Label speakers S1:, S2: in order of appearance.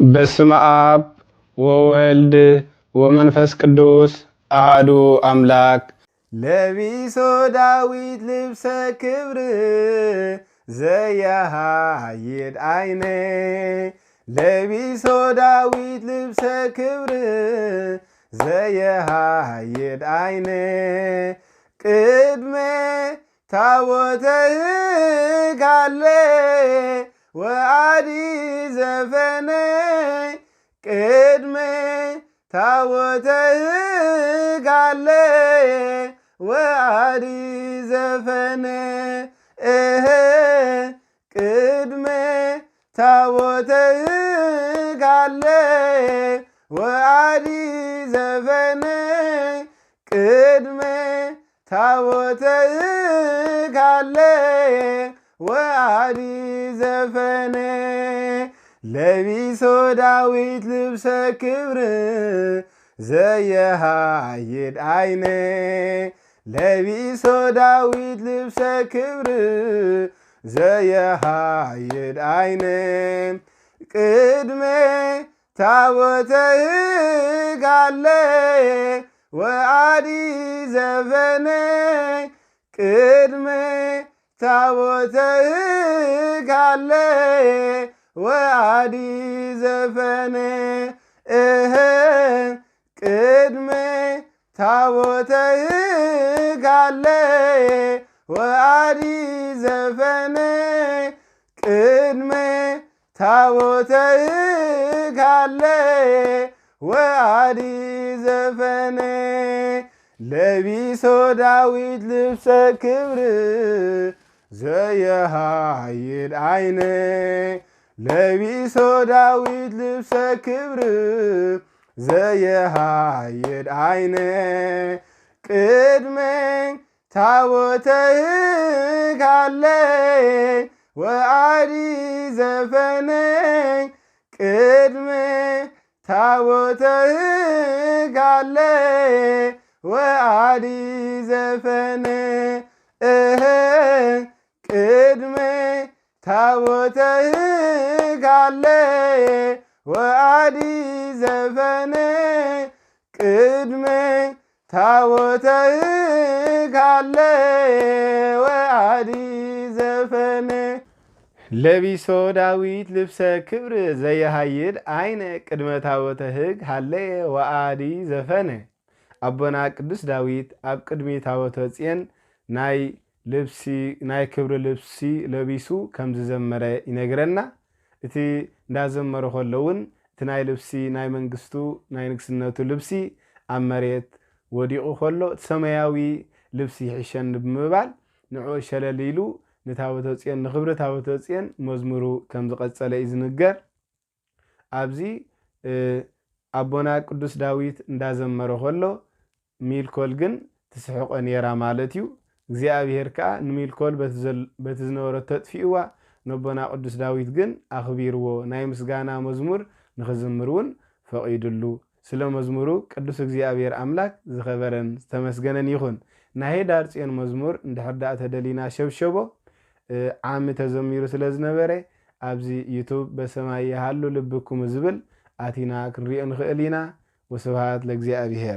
S1: በስመ አብ ወወልድ ወመንፈስ ቅዱስ አሐዱ አምላክ።
S2: ለቢሶ ዳዊት ልብሰ ክብር ዘያሃይድ አይኔ ለቢሶ ዳዊት ልብሰ ክብር ዘያሃይድ አይኔ ቅድሜ ታቦተ ሕግ አለ ወአዲ ዘፈነ ቅድሜ ታቦተ ሕግ አለ ወአዲ ዘፈነ ቅድሜ ታቦተ ሕግ አለ ወአዲ ዘፈነ ቅድሜ ታቦተ ሕግ አለ ወአዲ ዘፈነ ለቢሶ ዳዊት ልብሰ ክብር ዘየሃይድ አይኔ ለቢሶ ዳዊት ልብሰ ክብር ዘየሃይድ አይኔ ቅድሜ ታቦተ ሕግ አለ ወአዲ ዘፈነ ቅድሜ ታቦተ ሕግ አለ ወአዲ ዘፈነ ቅድሜ ታቦተ ሕግ አለ ወአዲ ዘፈነ ቅድሜ ታቦተ ሕግ አለ ወአዲ ዘፈነ ለቢሶ ዳዊት ልብሰ ክብር ዘየሃይድ አይኔ ለቢሶ ዳዊት ልብሰ ክብር ዘየሃይድ አይኔ ቅድሜ ታቦተ ሕግ አለ ወአዲ ዘፈነ ቅድሜ ታቦተ ሕግ አለ ወአዲ ዘፈነ ቅድሜ ታቦተ ሕግ አለ ወአዲ ዘፈነ ቅድሜ ታቦተ ሕግ አለ ወአዲ ዘፈነ ለቢሶ ዳዊት ልብሰ ክብር ዘየሃይድ አይነ ቅድመ ታቦተ ሕግ አለ ወአዲ ዘፈነ አቦና ቅዱስ ዳዊት ኣብ ቅድሚ ታቦተ ጽዮን ናይ ክብሪ ልብሲ ለቢሱ ከም ዝዘመረ ይነግረና። እቲ እንዳዘመረ ከለውን እቲ ናይ ልብሲ ናይ መንግስቱ ናይ ንግስነቱ ልብሲ ኣብ መሬት ወዲቑ ከሎ ሰማያዊ ልብሲ ይሕሸን ብምባል ንዑ ሸለሊሉ ንታቦተ ጽዮን ንክብሪ ታቦተ ጽዮን መዝሙሩ ከም ዝቐፀለ እዩ ዝንገር። ኣብዚ ኣቦና ቅዱስ ዳዊት እንዳዘመረ ከሎ ሚልኮል ግን ትስሕቆ ነራ ማለት እዩ። እግዚአብሔር ከዓ ንሚልኮል በቲ ዝነበረ ተጥፊእዋ ነቦና ቅዱስ ዳዊት ግን ኣኽቢርዎ ናይ ምስጋና መዝሙር ንኽዝምር እውን ፈቒዱሉ። ስለ መዝሙሩ ቅዱስ እግዚአብሔር ኣምላክ ዝኸበረን ዝተመስገነን ይኹን። ናይ ኅዳር ጽዮን መዝሙር እንድሕር ዳኣ ተደሊና ሸብሸቦ ዓሚ ተዘሚሩ ስለ ዝነበረ ኣብዚ ዩቱብ በሰማይ ይሃሉ ልብኩም ዝብል ኣቲና ክንሪኦ ንኽእል ኢና። ወስብሃት ለእግዚአብሔር።